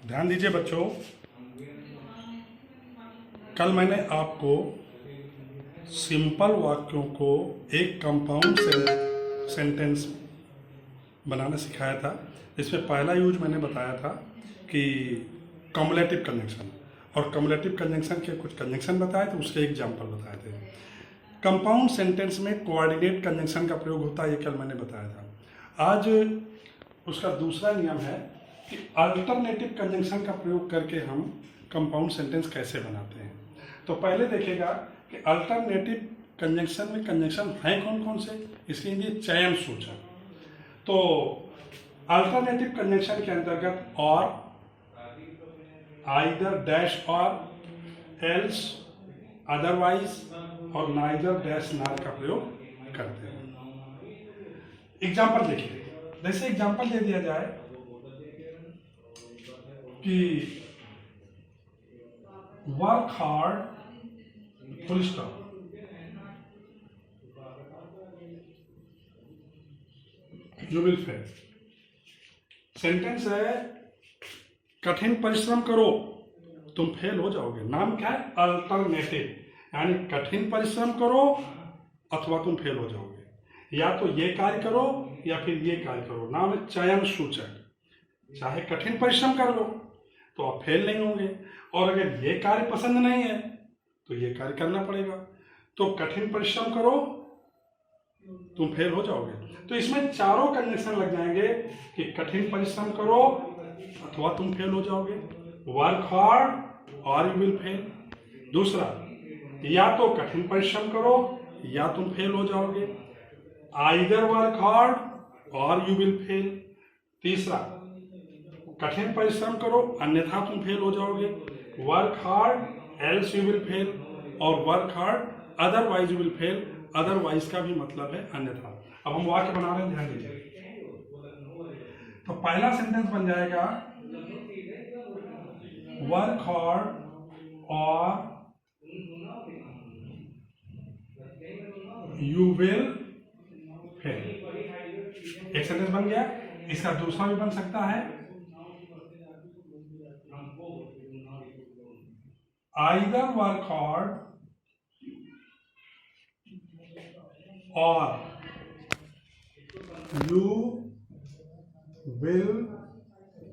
ध्यान दीजिए बच्चों, कल मैंने आपको सिंपल वाक्यों को एक कंपाउंड सेंटेंस बनाना सिखाया था। इसमें पहला यूज मैंने बताया था कि कम्युलेटिव कंजंक्शन, और कम्युलेटिव कंजंक्शन के कुछ कंजंक्शन बताए थे, उसके एग्जाम्पल बताए थे। कंपाउंड सेंटेंस में कोऑर्डिनेट कंजंक्शन का प्रयोग होता है, ये कल मैंने बताया था। आज उसका दूसरा नियम है कि अल्टरनेटिव कंजंक्शन का प्रयोग करके हम कंपाउंड सेंटेंस कैसे बनाते हैं। तो पहले देखेगा कि अल्टरनेटिव कंजंक्शन में कंजंक्शन हैं कौन कौन से, इसके लिए चयन सूचक। तो अल्टरनेटिव कंजंक्शन के अंतर्गत और, आइदर डैश और, एल्स, अदरवाइज और नाइदर डैश नॉर का प्रयोग करते हैं। एग्जाम्पल देखिए, जैसे एग्जाम्पल दे दिया जाए कि work hard full stop, you will fail. Sentence है कठिन परिश्रम करो तुम फेल हो जाओगे। नाम क्या है? अल्टरनेटिव, यानी कठिन परिश्रम करो अथवा तुम फेल हो जाओगे। या तो ये कार्य करो या फिर ये कार्य करो। नाम है चयन सूचक। चाहे कठिन परिश्रम कर लो तो आप फेल नहीं होंगे, और अगर ये कार्य पसंद नहीं है तो ये कार्य करना पड़ेगा। तो कठिन परिश्रम करो तुम फेल हो जाओगे। तो इसमें चारों कंडीशन लग जाएंगे कि कठिन परिश्रम करो अथवा तुम फेल हो जाओगे, वर्क हार्ड और यू विल फेल। दूसरा, या तो कठिन परिश्रम करो या तुम फेल हो जाओगे, आइदर वर्क हार्ड और यू विल फेल। तीसरा, कठिन परिश्रम करो अन्यथा तुम फेल हो जाओगे, work hard else you will fail, और work hard otherwise you will fail. Otherwise का भी मतलब है अन्यथा। अब हम वाक्य बना रहे हैं, ध्यान दीजिए। तो पहला सेंटेंस बन जाएगा वर्क हार्ड और यू विल फेल। एक सेंटेंस बन गया। इसका दूसरा भी बन सकता है, आइदर वर्क हार्ड और यू विल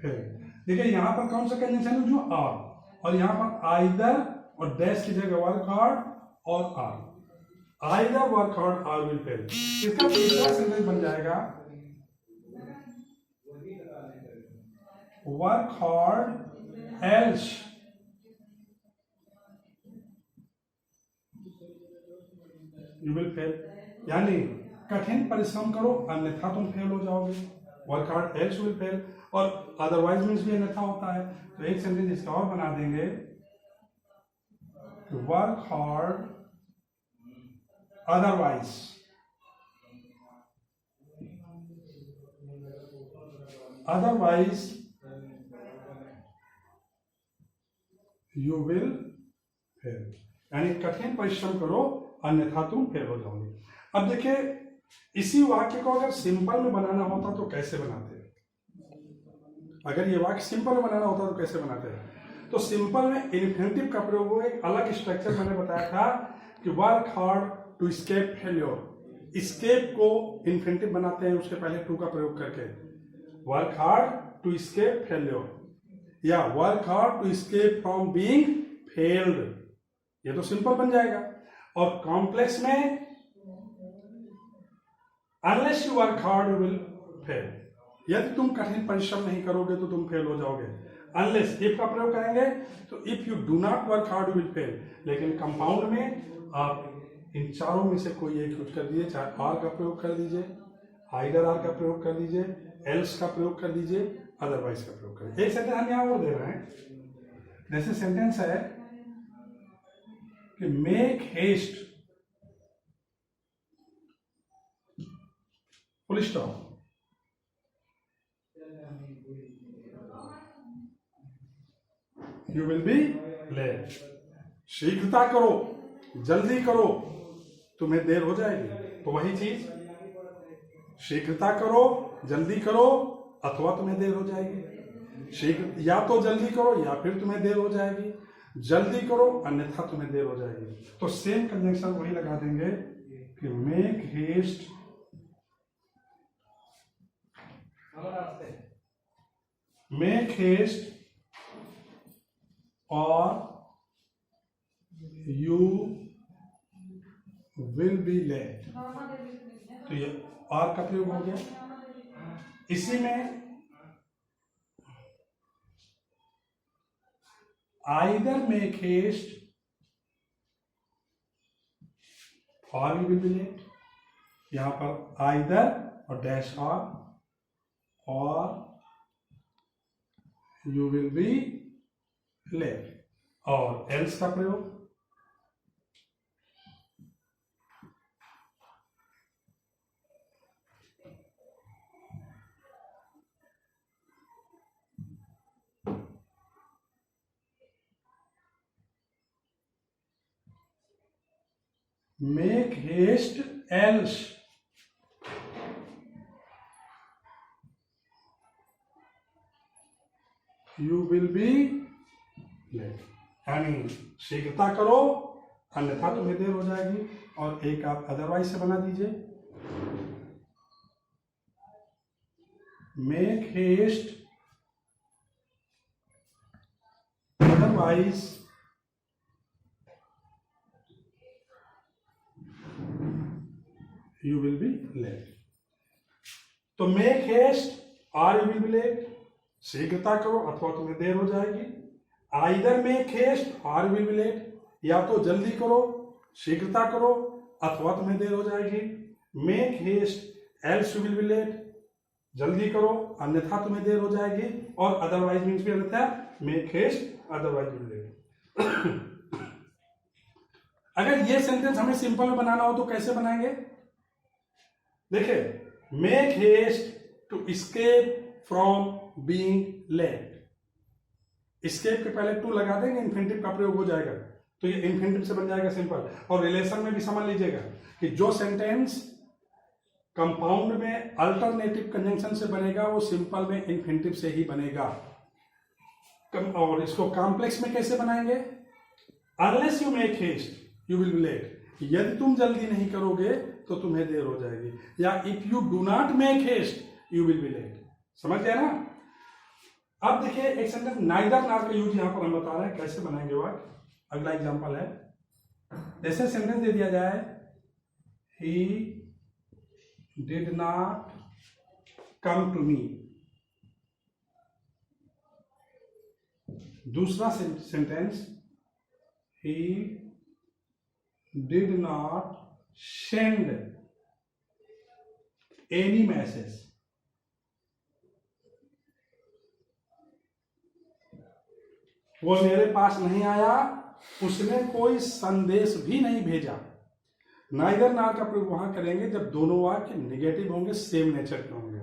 फेल। देखिए यहां पर कौन सा कंडीशन है? जो और यहां पर आइदर और डैश की जगह वर्क हार्ड और आर। आइदर वर्क हार्ड और विल फेल। इसका तीसरा सेंटेंस बन जाएगा work hard else you will fail, यानी कठिन परिश्रम करो अन्यथा तुम फेल हो जाओगे, work hard else will fail, और अदरवाइज मीन्स भी अन्यथा होता है। तो एक सेंटेंस इसका और बना देंगे, work hard otherwise you will fail, यानी कठिन परिश्रम करो अन्यथा तुम फेल हो जाओगे। अब देखिए, इसी वाक्य को अगर सिंपल में बनाना होता तो कैसे बनाते हैं? अगर ये वाक्य सिंपल में बनाना होता तो कैसे बनाते हैं? तो सिंपल में इन्फिनिटिव का प्रयोग हो, एक अलग स्ट्रक्चर मैंने बताया था कि work hard to escape failure. Escape को इन्फिनिटिव बनाते हैं उसके पहले टू का प्रयोग करके, work hard to escape failure, या work hard to escape from being failed. ये तो सिंपल बन जाएगा। और कॉम्प्लेक्स में unless you work hard you will fail, यदि तुम कठिन परिश्रम नहीं करोगे तो तुम फेल हो जाओगे। अनलेस, इफ का प्रयोग करेंगे तो if you do not work hard you will fail. लेकिन कंपाउंड में आप इन चारों में से कोई एक यूज कर दीजिए, चाहे आर का प्रयोग कर दीजिए, आइदर आर का प्रयोग कर दीजिए, एल्स का प्रयोग कर दीजिए, अदरवाइज का प्रयोग कर दीजिए। एक सेंटेंस हम यहां और दे रहे हैं, जैसे सेंटेंस है कि make haste full stop, you will be late. शीघ्रता करो, जल्दी करो, तुम्हें देर हो जाएगी। तो वही चीज, शीघ्रता करो, जल्दी करो, अथवा तुम्हें देर हो जाएगी। शीघ्र, या तो जल्दी करो या फिर तुम्हें देर हो जाएगी। जल्दी करो अन्यथा तुम्हें देर हो जाएगी। तो सेम कंजंक्शन वही लगा देंगे कि मेक हेस्ट, मेक हेस्ट और यू विल बी लेट। तो ये और का प्रयोग हो गया। इसी में आइदर मेक हेस्ट और यू विल बी लेट। यहां पर आइदर और डैश और यू विल बी लेट। और एल्स का प्रयोग make haste else you will be late। यानी शीघ्रता करो अन्यथा तुम्हें देर हो जाएगी। और एक आप अदरवाइज से बना दीजिए, make haste otherwise you will be late। तो make haste or you will be late, शीघ्रता करो अथवा तुम्हें देर हो जाएगी। either make haste or you will be late, या तो जल्दी करो, शीघ्रता करो अथवा तुम्हें देर हो जाएगी। make haste else you will be late, जल्दी करो अन्यथा तुम्हें देर हो जाएगी। और अदरवाइज मीन्स भी अन्यथा make haste otherwise you will be late। अगर ये सेंटेंस हमें सिंपल में बनाना हो तो कैसे बनाएंगे? देखिए, make haste to escape from being late. Escape के पहले टू लगा देंगे, इन्फिनिटिव का प्रयोग हो जाएगा, तो ये इन्फिनिटिव से बन जाएगा सिंपल। और रिलेशन में भी समझ लीजिएगा कि जो सेंटेंस कंपाउंड में अल्टरनेटिव कंजंक्शन से बनेगा वो सिंपल में इन्फिनिटिव से ही बनेगा। और इसको कॉम्प्लेक्स में कैसे बनाएंगे? Unless you make haste you will be late. यदि तुम जल्दी नहीं करोगे तो तुम्हें देर हो जाएगी। या if you do not make haste you will be late. समझ गया ना? अब देखिए एक सेंटेंस नाइदर नॉर का यूज यहां पर हम बता रहे हैं कैसे बनाएंगे वाक्य। अगला एग्जांपल है, जैसे सेंटेंस दे दिया जाए he did not come to me. दूसरा sentence he did not send any message। वो मेरे पास नहीं आया, उसने कोई संदेश भी नहीं भेजा। नाइदर नॉर का प्रयोग वहां करेंगे जब दोनों वाक्य निगेटिव होंगे, सेम नेचर के होंगे।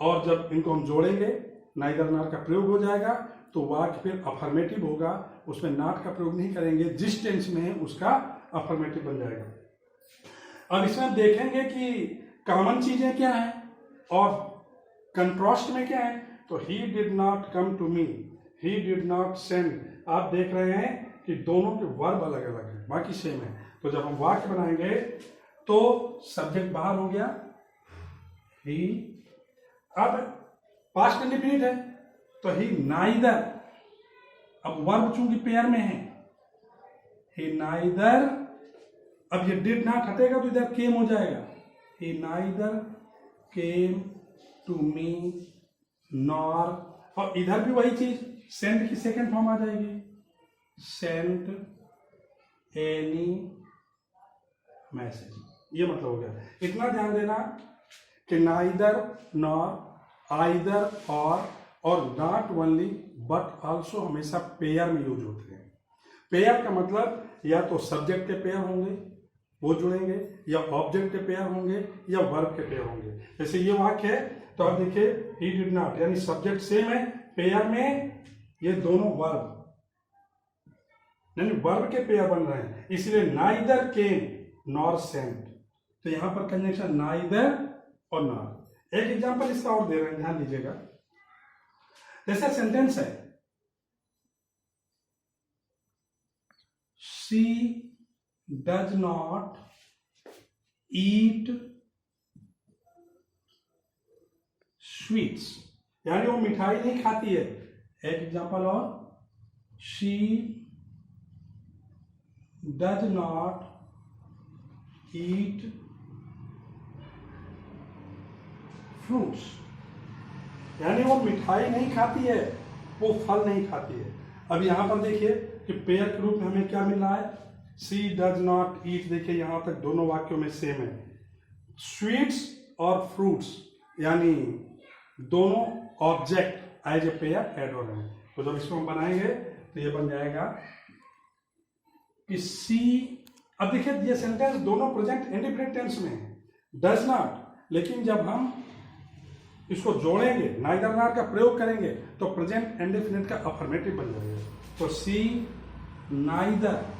और जब इनको हम जोड़ेंगे नाइदर नॉर का प्रयोग हो जाएगा तो वाक्य फिर अफर्मेटिव होगा, उसमें नॉट का प्रयोग नहीं करेंगे। जिस टेंस में है उसका अफर्मेटिव बन जाएगा। और इसमें देखेंगे कि कॉमन चीजें क्या हैं और कंट्रास्ट में क्या है। तो he did not come to me, he did not send. आप देख रहे हैं कि दोनों के वर्ब अलग अलग हैं, बाकी सेम है। तो जब हम वाक्य बनाएंगे तो सब्जेक्ट बाहर हो गया ही, अब पास्ट इंडिफिनिट है तो ही नाइदर, अब वर्ब चूंकि पेयर में है, ही नाइदर, अब ये डिड नॉट हटेगा तो इधर केम हो जाएगा, he neither came to me nor, और इधर भी वही चीज सेंट की सेकंड फॉर्म आ जाएगी, सेंट एनी मैसेज। ये मतलब हो गया। इतना ध्यान देना कि नाइदर नॉर, आइदर और नॉट ओनली बट ऑल्सो हमेशा पेयर में यूज होते हैं। पेयर का मतलब या तो सब्जेक्ट के पेयर होंगे वो जुड़ेंगे, या ऑब्जेक्ट के पेयर होंगे, या वर्ब के पेयर होंगे। जैसे ये वाक्य है तो आप देखिए ही डिड नॉट, यानी सब्जेक्ट सेम है, पेयर में ये दोनों वर्ब, यानी वर्ब के पेयर बन रहे हैं, इसलिए नाइदर केम नॉर सेंट। तो यहां पर कंजंक्शन नाइदर और नॉर। एक एग्जांपल इसका और दे रहे हैं, ध्यान दीजिएगा। जैसे सेंटेंस है, she does not eat sweets, यानी वो मिठाई नहीं खाती है। एक एग्जांपल और, she does not eat fruits, यानी वो मिठाई नहीं खाती है, वो फल नहीं खाती है। अब यहां पर देखिए कि पेयर के रूप में हमें क्या मिल रहा है, सी डज नॉट ईट, देखिए यहां तक दोनों वाक्यों में सेम है। स्वीट्स और फ्रूट्स यानी दोनों object as a pair add हो रहे हैं। तो जब इसको हम बनाएंगे तो ये बन जाएगा कि सी, अब देखिए ये सेंटेंस दोनों प्रेजेंट इंडिफिनिट टेंस में है, डज नॉट, लेकिन जब हम इसको जोड़ेंगे, नाइदर नॉट का प्रयोग करेंगे, तो प्रेजेंट इंडेफिनिट का अफर्मेटिव बन जाएगा। तो सी नाइदर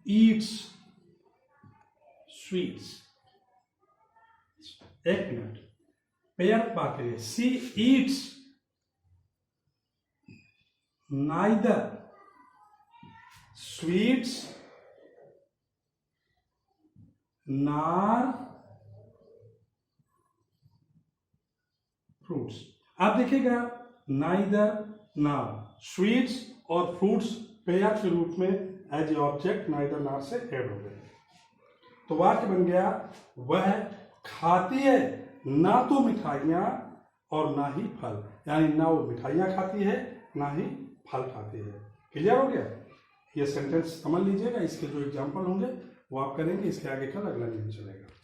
ईट्स स्वीट्स। एक मिनट, पेयर बात करिए, सी ईट्स नाइदर स्वीट्स नार फ्रूट्स। आप देखिएगा नाइदर नार, स्वीट्स और फ्रूट्स पेयर के रूप में एज ए ऑब्जेक्ट नाइदर नार से ऐड हो गए। तो वाक्य बन गया, वह खाती है ना तो मिठाइयां और ना ही फल, यानी ना वो मिठाइयां खाती है ना ही फल खाती है। क्लियर हो गया? ये सेंटेंस समझ लीजिएगा, इसके जो एग्जाम्पल होंगे वो आप करेंगे, इसके आगे कल अगला दिन चलेगा।